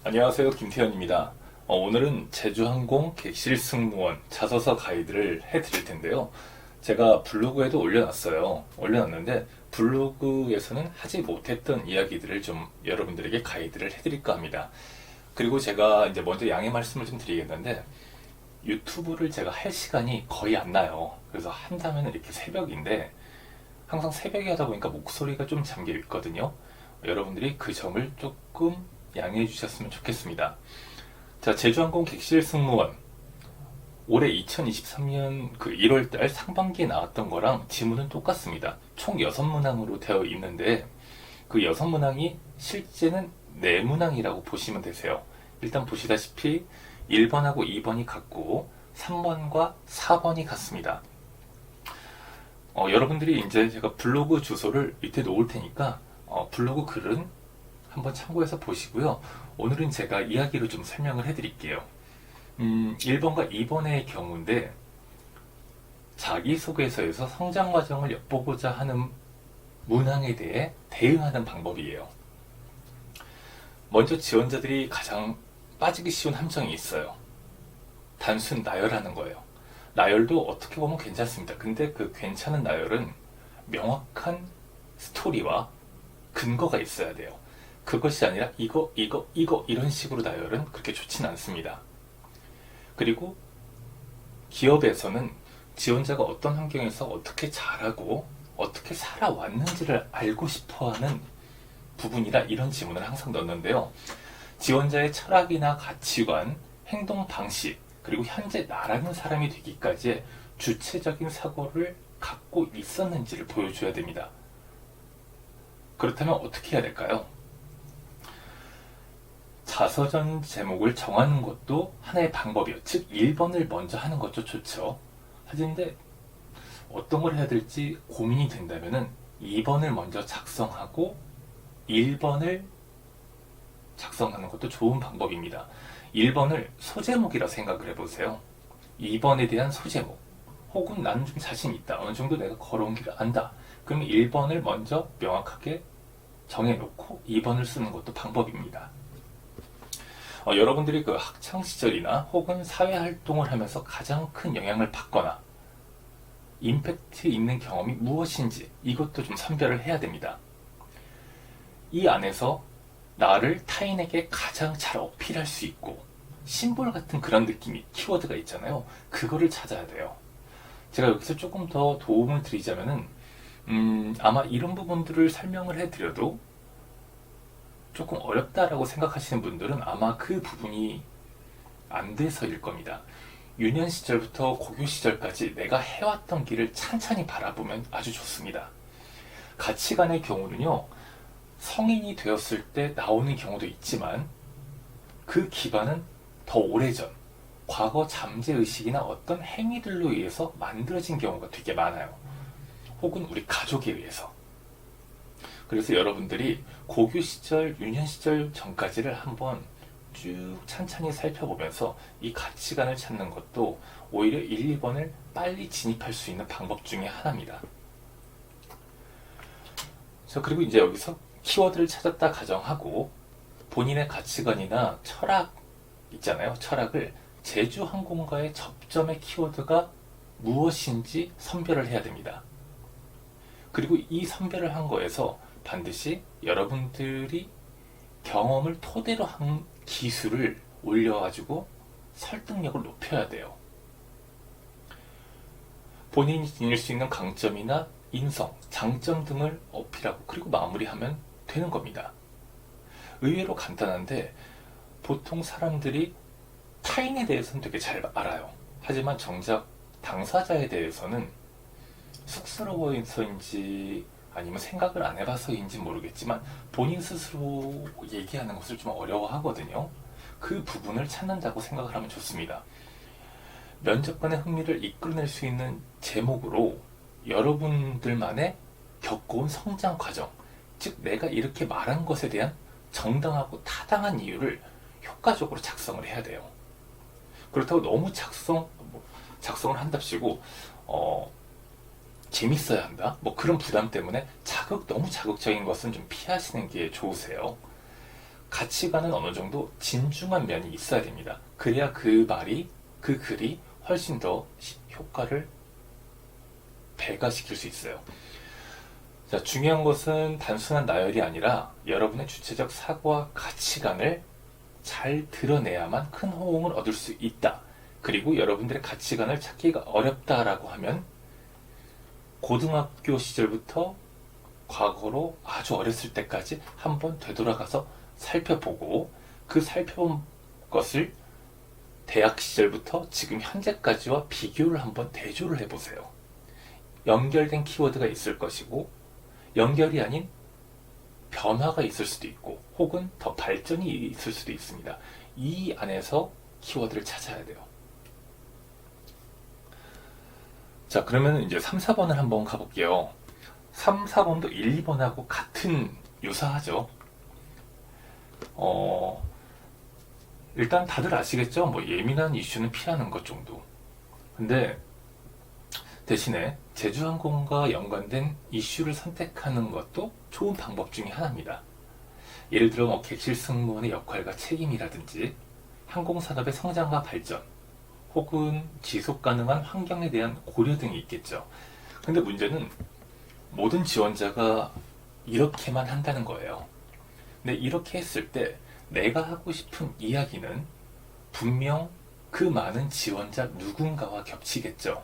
안녕하세요. 김태현입니다. 오늘은 제주항공 객실 승무원 자소서 가이드를 해드릴 텐데요. 제가 블로그에도 올려놨는데 블로그에서는 하지 못했던 이야기들을 좀 여러분들에게 가이드를 해드릴까 합니다. 그리고 제가 이제 먼저 양해 말씀을 좀 드리겠는데 유튜브를 제가 할 시간이 거의 안 나요. 그래서 한다면 이렇게 새벽인데 항상 새벽에 하다 보니까 목소리가 좀 잠겨 있거든요. 여러분들이 그 점을 조금 양해해 주셨으면 좋겠습니다. 자, 제주항공 객실 승무원 올해 2023년 그 1월달 상반기에 나왔던 거랑 지문은 똑같습니다. 총 6문항으로 되어 있는데 그 6문항이 실제는 4문항이라고 보시면 되세요. 일단 보시다시피 1번하고 2번이 같고 3번과 4번이 같습니다. 여러분들이 이제 제가 블로그 주소를 밑에 놓을 테니까 블로그 글은 한번 참고해서 보시고요. 오늘은 제가 이야기로 좀 설명을 해드릴게요. 1번과 2번의 경우인데 자기소개서에서 성장 과정을 엿보고자 하는 문항에 대해 대응하는 방법이에요. 먼저 지원자들이 가장 빠지기 쉬운 함정이 있어요. 단순 나열하는 거예요. 나열도 어떻게 보면 괜찮습니다. 근데 그 괜찮은 나열은 명확한 스토리와 근거가 있어야 돼요. 그것이 아니라 이거 이런 식으로 나열은 그렇게 좋진 않습니다. 그리고 기업에서는 지원자가 어떤 환경에서 어떻게 잘하고 어떻게 살아왔는지를 알고 싶어하는 부분이라 이런 지문을 항상 넣는데요. 지원자의 철학이나 가치관, 행동 방식, 그리고 현재 나라는 사람이 되기까지의 주체적인 사고를 갖고 있었는지를 보여줘야 됩니다. 그렇다면 어떻게 해야 될까요? 자서전 제목을 정하는 것도 하나의 방법이에요. 즉 1번을 먼저 하는 것도 좋죠. 하지만 어떤 걸 해야 될지 고민이 된다면 2번을 먼저 작성하고 1번을 작성하는 것도 좋은 방법입니다. 1번을 소제목이라 생각을 해보세요. 2번에 대한 소제목 혹은 나는 좀 자신 있다. 어느 정도 내가 걸어온 길을 안다. 그러면 1번을 먼저 명확하게 정해놓고 2번을 쓰는 것도 방법입니다. 여러분들이 그 학창시절이나 혹은 사회활동을 하면서 가장 큰 영향을 받거나 임팩트 있는 경험이 무엇인지 이것도 좀 선별을 해야 됩니다. 이 안에서 나를 타인에게 가장 잘 어필할 수 있고 심볼 같은 그런 느낌이 키워드가 있잖아요. 그거를 찾아야 돼요. 제가 여기서 조금 더 도움을 드리자면은 아마 이런 부분들을 설명을 해드려도 조금 어렵다라고 생각하시는 분들은 아마 그 부분이 안 돼서일 겁니다. 유년 시절부터 고교 시절까지 내가 해왔던 길을 찬찬히 바라보면 아주 좋습니다. 가치관의 경우는요, 성인이 되었을 때 나오는 경우도 있지만 그 기반은 더 오래전, 과거 잠재의식이나 어떤 행위들로 의해서 만들어진 경우가 되게 많아요. 혹은 우리 가족에 의해서. 그래서 여러분들이 고교 시절, 유년 시절 전까지를 한번 쭉 찬찬히 살펴보면서 이 가치관을 찾는 것도 오히려 1, 2번을 빨리 진입할 수 있는 방법 중에 하나입니다. 자, 그리고 이제 여기서 키워드를 찾았다 가정하고 본인의 가치관이나 철학 있잖아요. 철학을 제주항공과의 접점의 키워드가 무엇인지 선별을 해야 됩니다. 그리고 이 선별을 한 거에서 반드시 여러분들이 경험을 토대로 한 기술을 올려가지고 설득력을 높여야 돼요. 본인이 지닐 수 있는 강점이나 인성, 장점 등을 어필하고 그리고 마무리하면 되는 겁니다. 의외로 간단한데 보통 사람들이 타인에 대해서는 되게 잘 알아요. 하지만 정작 당사자에 대해서는 쑥스러워서인지 아니면 생각을 안 해봐서인지 모르겠지만 본인 스스로 얘기하는 것을 좀 어려워하거든요. 그 부분을 찾는다고 생각을 하면 좋습니다. 면접관의 흥미를 이끌어낼 수 있는 제목으로 여러분들만의 겪어온 성장 과정, 즉 내가 이렇게 말한 것에 대한 정당하고 타당한 이유를 효과적으로 작성을 해야 돼요. 그렇다고 너무 작성을 한답시고 재밌어야 한다? 그런 부담 때문에 너무 자극적인 것은 좀 피하시는 게 좋으세요. 가치관은 어느 정도 진중한 면이 있어야 됩니다. 그래야 그 글이 훨씬 더 효과를 배가시킬 수 있어요. 자, 중요한 것은 단순한 나열이 아니라 여러분의 주체적 사고와 가치관을 잘 드러내야만 큰 호응을 얻을 수 있다. 그리고 여러분들의 가치관을 찾기가 어렵다라고 하면 고등학교 시절부터 과거로 아주 어렸을 때까지 한번 되돌아가서 살펴보고 그 살펴본 것을 대학 시절부터 지금 현재까지와 비교를 한번 대조를 해보세요. 연결된 키워드가 있을 것이고 연결이 아닌 변화가 있을 수도 있고 혹은 더 발전이 있을 수도 있습니다. 이 안에서 키워드를 찾아야 돼요. 자, 그러면 이제 3, 4번을 한번 가볼게요. 3, 4번도 1, 2번하고 같은 유사하죠. 일단 다들 아시겠죠? 뭐 예민한 이슈는 피하는 것 정도. 근데 대신에 제주항공과 연관된 이슈를 선택하는 것도 좋은 방법 중에 하나입니다. 예를 들어 뭐 객실 승무원의 역할과 책임이라든지 항공산업의 성장과 발전 혹은 지속 가능한 환경에 대한 고려 등이 있겠죠. 근데 문제는 모든 지원자가 이렇게만 한다는 거예요. 근데 이렇게 했을 때 내가 하고 싶은 이야기는 분명 그 많은 지원자 누군가와 겹치겠죠.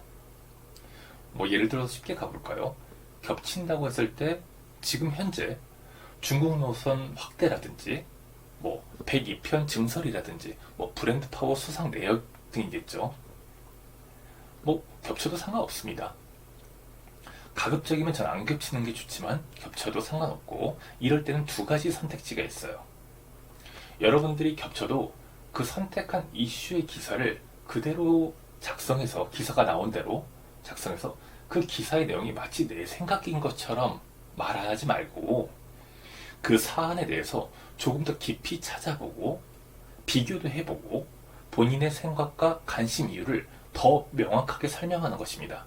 뭐 예를 들어서 쉽게 가볼까요? 겹친다고 했을 때 지금 현재 중국 노선 확대라든지 뭐 102편 증설이라든지 뭐 브랜드 파워 수상 내역 등이겠죠. 뭐 겹쳐도 상관없습니다. 가급적이면 전 안 겹치는 게 좋지만 겹쳐도 상관없고 이럴 때는 두 가지 선택지가 있어요. 여러분들이 겹쳐도 그 선택한 이슈의 기사를 그대로 작성해서 기사가 나온 대로 작성해서 그 기사의 내용이 마치 내 생각인 것처럼 말하지 말고 그 사안에 대해서 조금 더 깊이 찾아보고 비교도 해보고 본인의 생각과 관심 이유를 더 명확하게 설명하는 것입니다.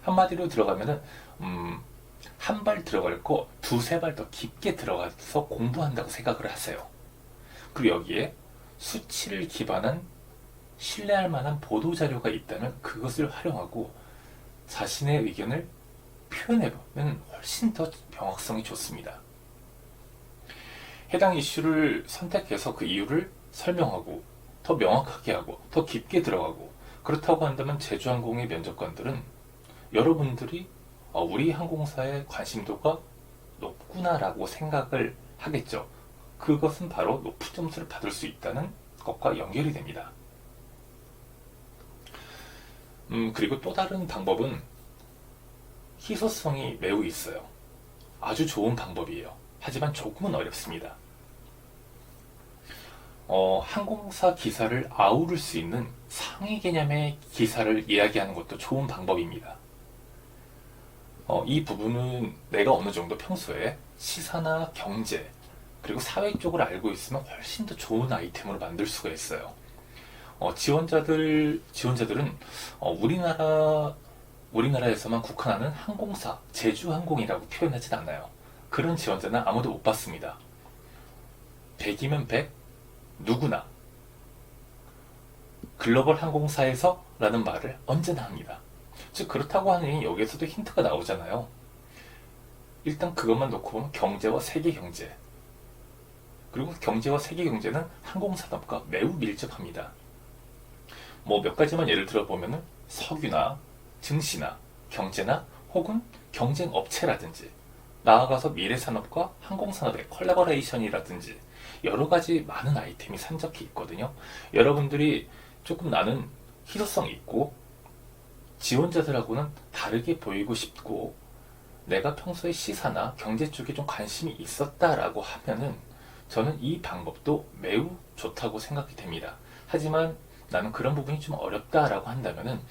한마디로 들어가면은 한 발 들어갈 거 두세 발 더 깊게 들어가서 공부한다고 생각을 하세요. 그리고 여기에 수치를 기반한 신뢰할 만한 보도자료가 있다면 그것을 활용하고 자신의 의견을 표현해보면 훨씬 더 명확성이 좋습니다. 해당 이슈를 선택해서 그 이유를 설명하고 더 명확하게 하고 더 깊게 들어가고 그렇다고 한다면 제주항공의 면접관들은 여러분들이 우리 항공사의 관심도가 높구나라고 생각을 하겠죠. 그것은 바로 높은 점수를 받을 수 있다는 것과 연결이 됩니다. 그리고 또 다른 방법은 희소성이 매우 있어요. 아주 좋은 방법이에요. 하지만 조금은 어렵습니다. 항공사 기사를 아우를 수 있는 상위 개념의 기사를 이야기하는 것도 좋은 방법입니다. 이 부분은 내가 어느 정도 평소에 시사나 경제 그리고 사회 쪽을 알고 있으면 훨씬 더 좋은 아이템으로 만들 수가 있어요. 지원자들은 우리나라에서만 국한하는 항공사, 제주항공이라고 표현하진 않아요. 그런 지원자는 아무도 못 받습니다. 100이면 100, 누구나 글로벌 항공사에서 라는 말을 언제나 합니다. 즉 그렇다고 하니 여기에서도 힌트가 나오잖아요. 일단 그것만 놓고 보면 경제와 세계 경제 그리고 경제와 세계 경제는 항공산업과 매우 밀접합니다. 뭐 몇 가지만 예를 들어보면 석유나 증시나 경제나 혹은 경쟁 업체라든지 나아가서 미래산업과 항공산업의 콜라보레이션이라든지 여러 가지 많은 아이템이 산적해 있거든요. 여러분들이 조금 나는 희소성 있고 지원자들하고는 다르게 보이고 싶고 내가 평소에 시사나 경제 쪽에 좀 관심이 있었다라고 하면은 저는 이 방법도 매우 좋다고 생각이 됩니다. 하지만 나는 그런 부분이 좀 어렵다라고 한다면은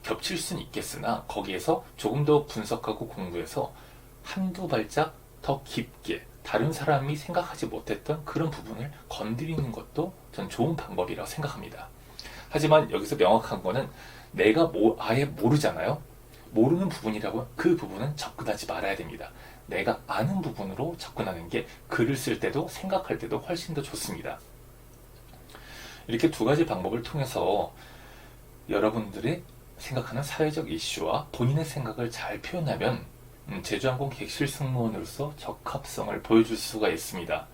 겹칠 수는 있겠으나 거기에서 조금 더 분석하고 공부해서 한두 발짝 더 깊게 다른 사람이 생각하지 못했던 그런 부분을 건드리는 것도 전 좋은 방법이라고 생각합니다. 하지만 여기서 명확한 거는 내가 아예 모르잖아요. 모르는 부분이라고 그 부분은 접근하지 말아야 됩니다. 내가 아는 부분으로 접근하는 게 글을 쓸 때도 생각할 때도 훨씬 더 좋습니다. 이렇게 두 가지 방법을 통해서 여러분들이 생각하는 사회적 이슈와 본인의 생각을 잘 표현하면 제주항공 객실 승무원으로서 적합성을 보여줄 수가 있습니다.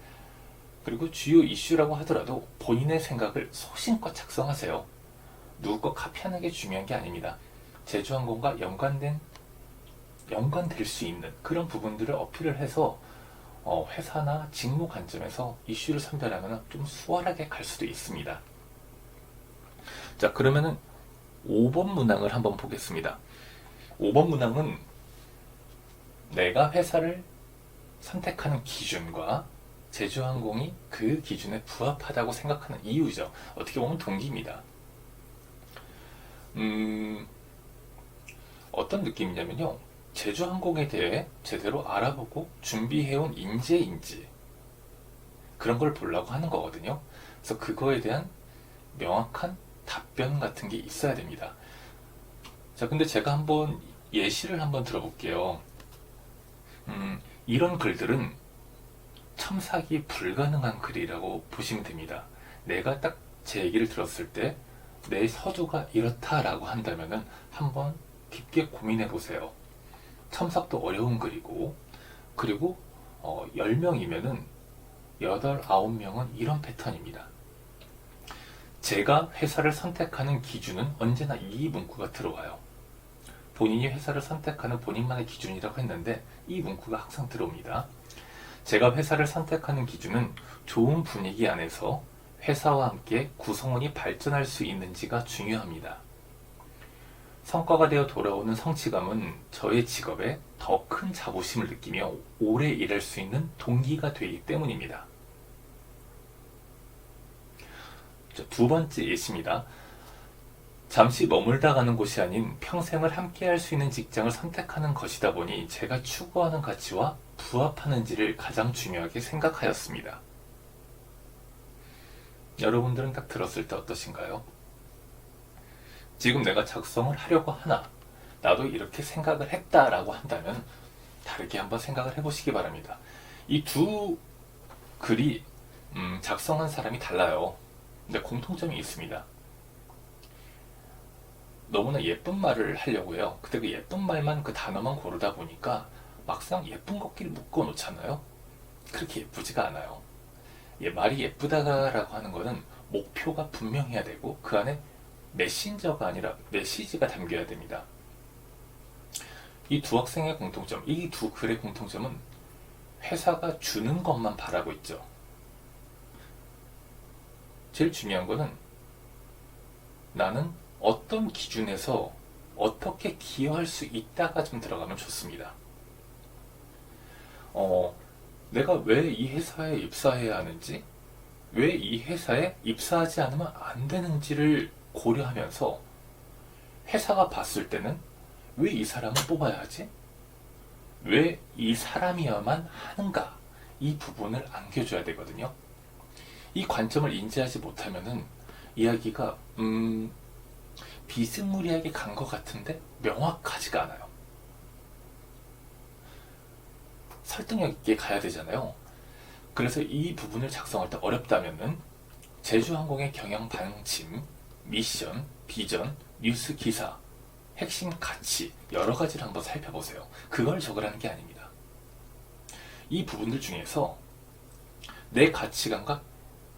그리고 주요 이슈라고 하더라도 본인의 생각을 소신껏 작성하세요. 누구 거 카피하는 게 중요한 게 아닙니다. 제주항공과 연관될 수 있는 그런 부분들을 어필을 해서 회사나 직무 관점에서 이슈를 선별하면 좀 수월하게 갈 수도 있습니다. 자, 그러면은 5번 문항을 한번 보겠습니다. 5번 문항은 내가 회사를 선택하는 기준과 제주항공이 그 기준에 부합하다고 생각하는 이유죠. 어떻게 보면 동기입니다. 어떤 느낌이냐면요. 제주항공에 대해 제대로 알아보고 준비해온 인재인지 그런 걸 보려고 하는 거거든요. 그래서 그거에 대한 명확한 답변 같은 게 있어야 됩니다. 자, 근데 제가 한번 예시를 한번 들어볼게요. 이런 글들은 첨삭이 불가능한 글이라고 보시면 됩니다. 내가 딱 제 얘기를 들었을 때 내 서두가 이렇다라고 한다면은 한번 깊게 고민해 보세요. 첨삭도 어려운 글이고, 그리고 10명이면은 8, 9명은 이런 패턴입니다. 제가 회사를 선택하는 기준은 언제나 이 문구가 들어와요. 본인이 회사를 선택하는 본인만의 기준이라고 했는데 이 문구가 항상 들어옵니다. 제가 회사를 선택하는 기준은 좋은 분위기 안에서 회사와 함께 구성원이 발전할 수 있는지가 중요합니다. 성과가 되어 돌아오는 성취감은 저의 직업에 더 큰 자부심을 느끼며 오래 일할 수 있는 동기가 되기 때문입니다. 두 번째 예시입니다. 잠시 머물다 가는 곳이 아닌 평생을 함께 할 수 있는 직장을 선택하는 것이다 보니 제가 추구하는 가치와 부합하는지를 가장 중요하게 생각하였습니다. 여러분들은 딱 들었을 때 어떠신가요? 지금 내가 작성을 하려고 하나, 나도 이렇게 생각을 했다라고 한다면 다르게 한번 생각을 해보시기 바랍니다. 이 두 글이 작성한 사람이 달라요. 근데 공통점이 있습니다. 너무나 예쁜 말을 하려고 해요. 근데 그 예쁜 말만, 그 단어만 고르다 보니까 막상 예쁜 것끼리 묶어 놓잖아요. 그렇게 예쁘지가 않아요. 말이 예쁘다라고 하는 거는 목표가 분명해야 되고 그 안에 메신저가 아니라 메시지가 담겨야 됩니다. 이 두 학생의 공통점, 이 두 글의 공통점은 회사가 주는 것만 바라고 있죠. 제일 중요한 거는 나는 어떤 기준에서 어떻게 기여할 수 있다가 좀 들어가면 좋습니다. 내가 왜 이 회사에 입사해야 하는지, 왜 이 회사에 입사하지 않으면 안 되는지를 고려하면서 회사가 봤을 때는 왜 이 사람을 뽑아야 하지? 왜 이 사람이야만 하는가? 이 부분을 안겨줘야 되거든요. 이 관점을 인지하지 못하면은 이야기가 비스무리하게 간 것 같은데 명확하지가 않아요. 설득력 있게 가야 되잖아요. 그래서 이 부분을 작성할 때 어렵다면은 제주항공의 경영 방침, 미션, 비전, 뉴스 기사, 핵심 가치 여러 가지를 한번 살펴보세요. 그걸 적으라는 게 아닙니다. 이 부분들 중에서 내 가치관과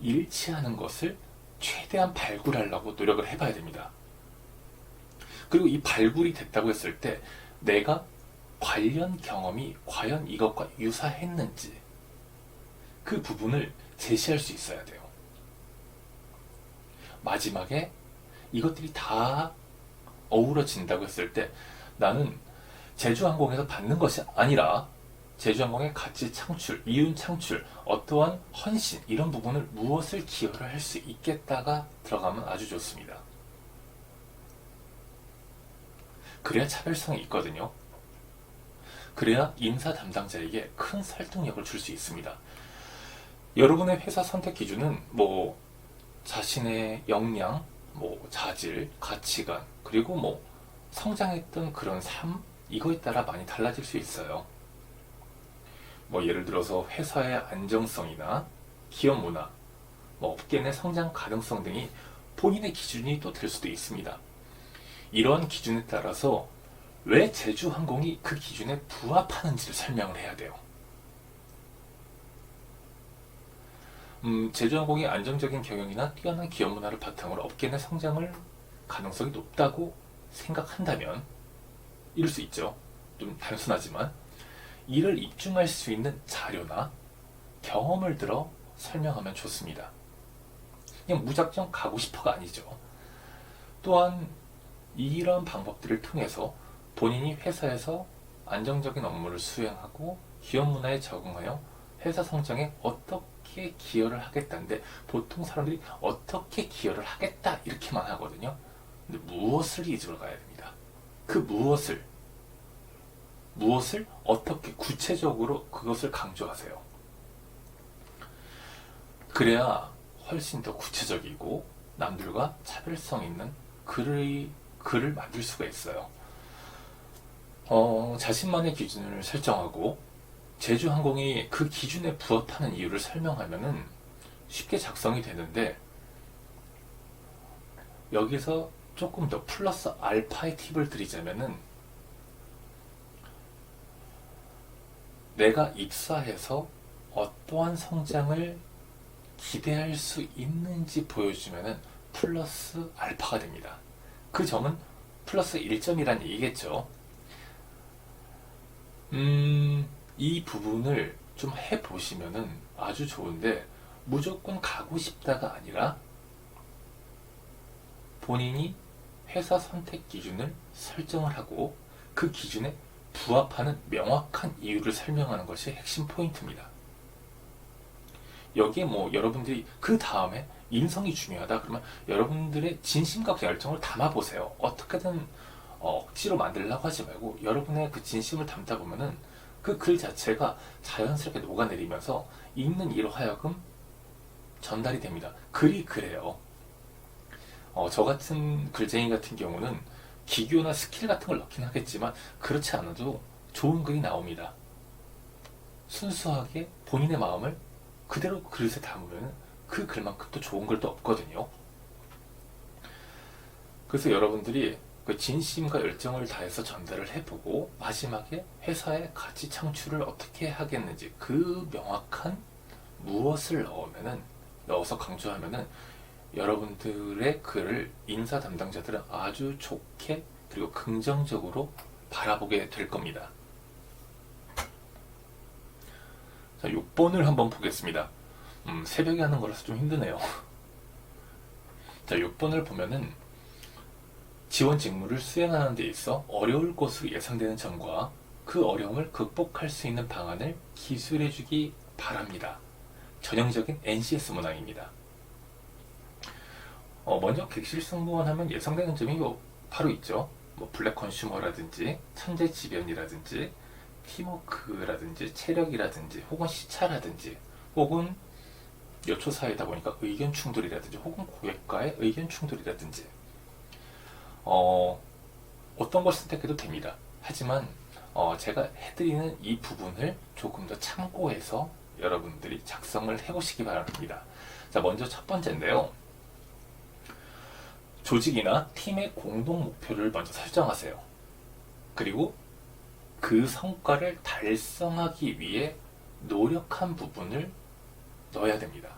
일치하는 것을 최대한 발굴하려고 노력을 해봐야 됩니다. 그리고 이 발굴이 됐다고 했을 때 내가 관련 경험이 과연 이것과 유사했는지 그 부분을 제시할 수 있어야 돼요. 마지막에 이것들이 다 어우러진다고 했을 때 나는 제주항공에서 받는 것이 아니라 제주항공의 가치 창출, 이윤 창출, 어떠한 헌신 이런 부분을 무엇을 기여를 할 수 있겠다가 들어가면 아주 좋습니다. 그래야 차별성이 있거든요. 그래야 인사 담당자에게 큰 설득력을 줄 수 있습니다. 여러분의 회사 선택 기준은 자신의 역량, 자질, 가치관, 그리고 성장했던 그런 삶, 이거에 따라 많이 달라질 수 있어요. 뭐 예를 들어서 회사의 안정성이나 기업 문화, 뭐 업계 내 성장 가능성 등이 본인의 기준이 또 될 수도 있습니다. 이러한 기준에 따라서 왜 제주항공이 그 기준에 부합하는지를 설명을 해야 돼요. 제주항공이 안정적인 경영이나 뛰어난 기업 문화를 바탕으로 업계 내 성장을 가능성이 높다고 생각한다면 이럴 수 있죠. 좀 단순하지만 이를 입증할 수 있는 자료나 경험을 들어 설명하면 좋습니다. 그냥 무작정 가고 싶어가 아니죠. 또한 이런 방법들을 통해서 본인이 회사에서 안정적인 업무를 수행하고 기업 문화에 적응하여 회사 성장에 어떻게 기여를 하겠다는데, 보통 사람들이 어떻게 기여를 하겠다 이렇게만 하거든요. 근데 무엇을 위주로 가야 됩니다. 그 무엇을 어떻게 구체적으로 그것을 강조하세요. 그래야 훨씬 더 구체적이고 남들과 차별성 있는 글을 만들 수가 있어요. 자신만의 기준을 설정하고 제주항공이 그 기준에 부합하는 이유를 설명하면은 쉽게 작성이 되는데, 여기서 조금 더 플러스 알파의 팁을 드리자면은, 내가 입사해서 어떠한 성장을 기대할 수 있는지 보여주면은 플러스 알파가 됩니다. 그 점은 플러스 1점이란 얘기겠죠. 이 부분을 좀 해보시면은 아주 좋은데, 무조건 가고 싶다가 아니라 본인이 회사 선택 기준을 설정을 하고 그 기준에 부합하는 명확한 이유를 설명하는 것이 핵심 포인트입니다. 여기에 뭐 여러분들이 그 다음에 인성이 중요하다 그러면 여러분들의 진심과 열정을 담아보세요. 어떻게든 억지로 만들려고 하지 말고 여러분의 그 진심을 담다 보면은 그 글 자체가 자연스럽게 녹아내리면서 읽는 이로 하여금 전달이 됩니다. 글이 그래요. 저 같은 글쟁이 같은 경우는 기교나 스킬 같은 걸 넣긴 하겠지만 그렇지 않아도 좋은 글이 나옵니다. 순수하게 본인의 마음을 그대로 그릇에 담으면 그 글만큼 또 좋은 글도 없거든요. 그래서 여러분들이 그 진심과 열정을 다해서 전달을 해보고 마지막에 회사의 가치 창출을 어떻게 하겠는지 그 명확한 무엇을 넣어서 강조하면은 여러분들의 글을 인사 담당자들은 아주 좋게 그리고 긍정적으로 바라보게 될 겁니다. 자, 6번을 한번 보겠습니다. 새벽에 하는 거라서 좀 힘드네요. 자, 6번을 보면은 지원 직무를 수행하는 데 있어 어려울 것으로 예상되는 점과 그 어려움을 극복할 수 있는 방안을 기술해 주기 바랍니다. 전형적인 NCS 문항입니다. 먼저 객실 승무원 하면 예상되는 점이 바로 있죠. 뭐 블랙 컨슈머라든지 천재지변이라든지 팀워크라든지 체력이라든지 혹은 시차라든지 혹은 여초사회다 보니까 의견 충돌이라든지 혹은 고객과의 의견 충돌이라든지 어떤 걸 선택해도 됩니다. 하지만 제가 해드리는 이 부분을 조금 더 참고해서 여러분들이 작성을 해보시기 바랍니다. 자, 먼저 첫 번째인데요. 조직이나 팀의 공동 목표를 먼저 설정하세요. 그리고 그 성과를 달성하기 위해 노력한 부분을 넣어야 됩니다.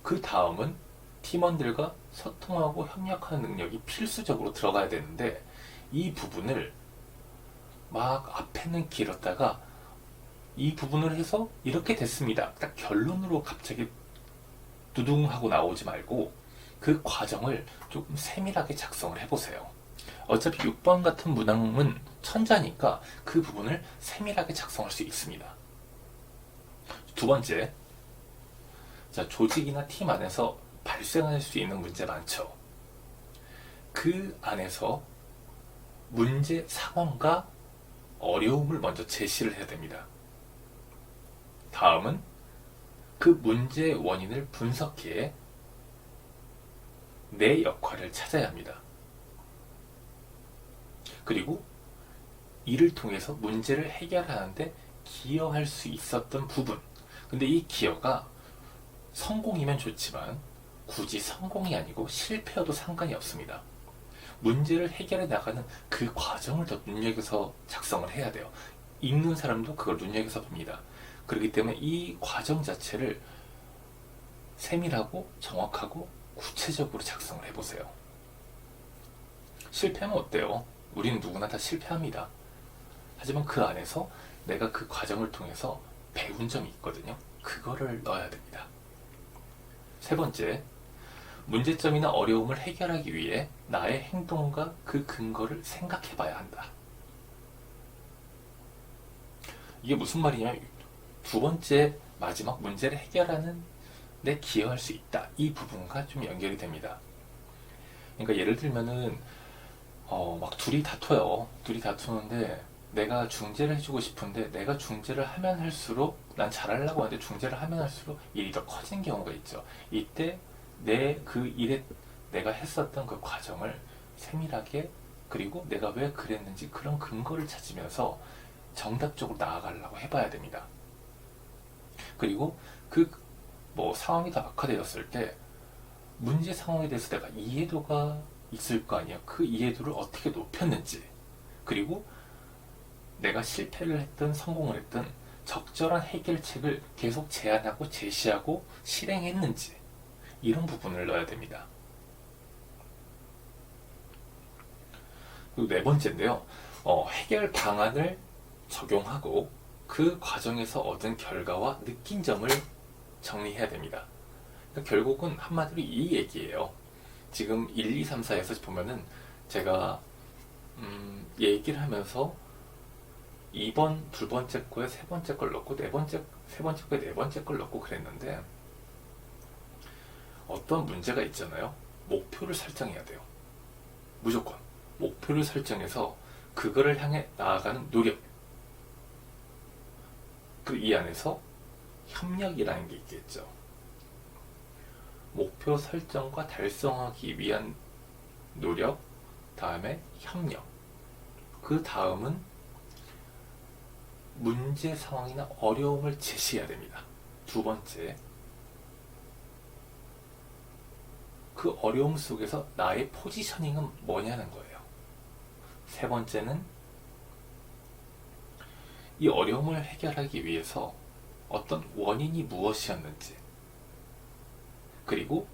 그 다음은 팀원들과 소통하고 협력하는 능력이 필수적으로 들어가야 되는데, 이 부분을 막 앞에는 길었다가 이 부분을 해서 이렇게 됐습니다. 딱 결론으로 갑자기 두둥하고 나오지 말고 그 과정을 조금 세밀하게 작성을 해보세요. 어차피 6번 같은 문항은 천자니까 그 부분을 세밀하게 작성할 수 있습니다. 두 번째, 자, 조직이나 팀 안에서 발생할 수 있는 문제 많죠. 그 안에서 문제 상황과 어려움을 먼저 제시를 해야 됩니다. 다음은 그 문제의 원인을 분석해 내 역할을 찾아야 합니다. 그리고 이를 통해서 문제를 해결하는데 기여할 수 있었던 부분. 근데 이 기여가 성공이면 좋지만 굳이 성공이 아니고 실패여도 상관이 없습니다. 문제를 해결해 나가는 그 과정을 더 눈여겨서 작성을 해야 돼요. 읽는 사람도 그걸 눈여겨서 봅니다. 그렇기 때문에 이 과정 자체를 세밀하고 정확하고 구체적으로 작성을 해보세요. 실패하면 어때요? 우리는 누구나 다 실패합니다. 하지만 그 안에서 내가 그 과정을 통해서 배운 점이 있거든요. 그거를 넣어야 됩니다. 세 번째, 문제점이나 어려움을 해결하기 위해 나의 행동과 그 근거를 생각해 봐야 한다. 이게 무슨 말이냐면 두 번째 마지막 문제를 해결하는 데 기여할 수 있다. 이 부분과 좀 연결이 됩니다. 그러니까 예를 들면은 막 둘이 다퉈요. 둘이 다투는데 내가 중재를 해주고 싶은데 내가 중재를 하면 할수록 난 잘하려고 하는데 중재를 하면 할수록 일이 더 커진 경우가 있죠. 이때 그 일에 내가 했었던 그 과정을 세밀하게 그리고 내가 왜 그랬는지 그런 근거를 찾으면서 정답 쪽으로 나아가려고 해봐야 됩니다. 그리고 상황이 더 악화되었을 때 문제 상황에 대해서 내가 이해도가 있을 거 아니야. 그 이해도를 어떻게 높였는지 그리고 내가 실패를 했든 성공을 했든 적절한 해결책을 계속 제안하고 제시하고 실행했는지 이런 부분을 넣어야 됩니다. 그리고 네 번째인데요. 해결 방안을 적용하고 그 과정에서 얻은 결과와 느낀 점을 정리해야 됩니다. 그러니까 결국은 한마디로 이 얘기예요. 지금 1, 2, 3, 4에서 보면은 제가 얘기를 하면서 2번, 두 번째 거에 세 번째 걸 넣고 세 번째 거에 네 번째 걸 넣고 그랬는데 어떤 문제가 있잖아요. 목표를 설정해야 돼요. 무조건 목표를 설정해서 그거를 향해 나아가는 노력. 그리고 이 안에서 협력이라는 게 있겠죠. 목표 설정과 달성하기 위한 노력, 다음에 협력. 그 다음은 문제 상황이나 어려움을 제시해야 됩니다. 두 번째, 그 어려움 속에서 나의 포지셔닝은 뭐냐는 거예요. 세 번째는 이 어려움을 해결하기 위해서 어떤 원인이 무엇이었는지 그리고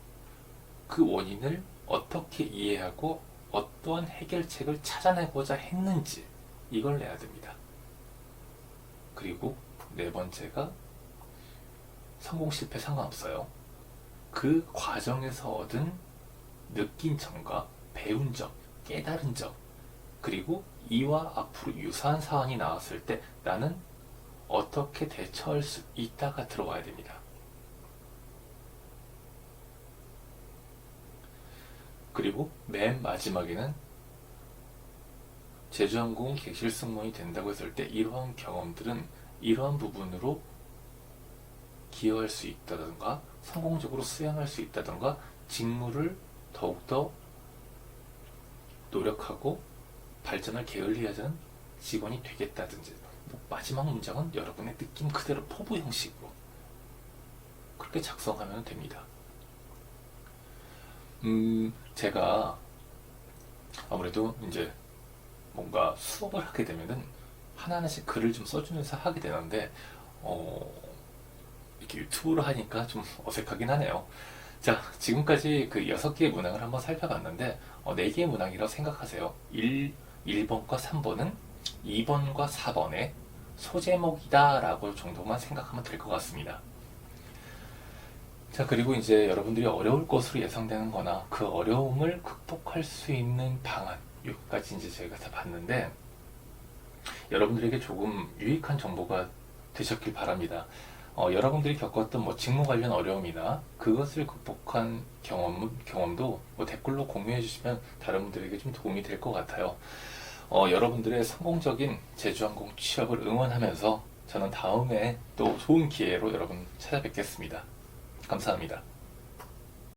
그 원인을 어떻게 이해하고 어떠한 해결책을 찾아내고자 했는지 이걸 내야 됩니다. 그리고 네 번째가 성공 실패 상관없어요. 그 과정에서 얻은 느낀 점과 배운 점, 깨달은 점 그리고 이와 앞으로 유사한 사안이 나왔을 때 나는 어떻게 대처할 수 있다가 들어와야 됩니다. 그리고 맨 마지막에는 제주항공 객실 승무원이 된다고 했을 때 이러한 경험들은 이러한 부분으로 기여할 수 있다던가 성공적으로 수행할 수 있다던가 직무를 더욱더 노력하고 발전을 게을리하지 직원이 되겠다든지 마지막 문장은 여러분의 느낌 그대로 포부 형식으로 그렇게 작성하면 됩니다. 제가 아무래도 이제 뭔가 수업을 하게 되면은 하나하나씩 글을 좀 써주면서 하게 되는데 이렇게 유튜브로 하니까 좀 어색하긴 하네요. 자, 지금까지 그 6개의 문항을 한번 살펴봤는데 4개의 문항이라고 생각하세요. 1번과 3번은 2번과 4번의 소제목이다 라고 정도만 생각하면 될 것 같습니다. 자, 그리고 이제 여러분들이 어려울 것으로 예상되는 거나 그 어려움을 극복할 수 있는 방안 여기까지 이제 저희가 다 봤는데 여러분들에게 조금 유익한 정보가 되셨길 바랍니다. 여러분들이 겪었던 직무 관련 어려움이나 그것을 극복한 경험도 댓글로 공유해 주시면 다른 분들에게 좀 도움이 될 것 같아요. 여러분들의 성공적인 제주항공 취업을 응원하면서 저는 다음에 또 좋은 기회로 여러분 찾아뵙겠습니다. 감사합니다.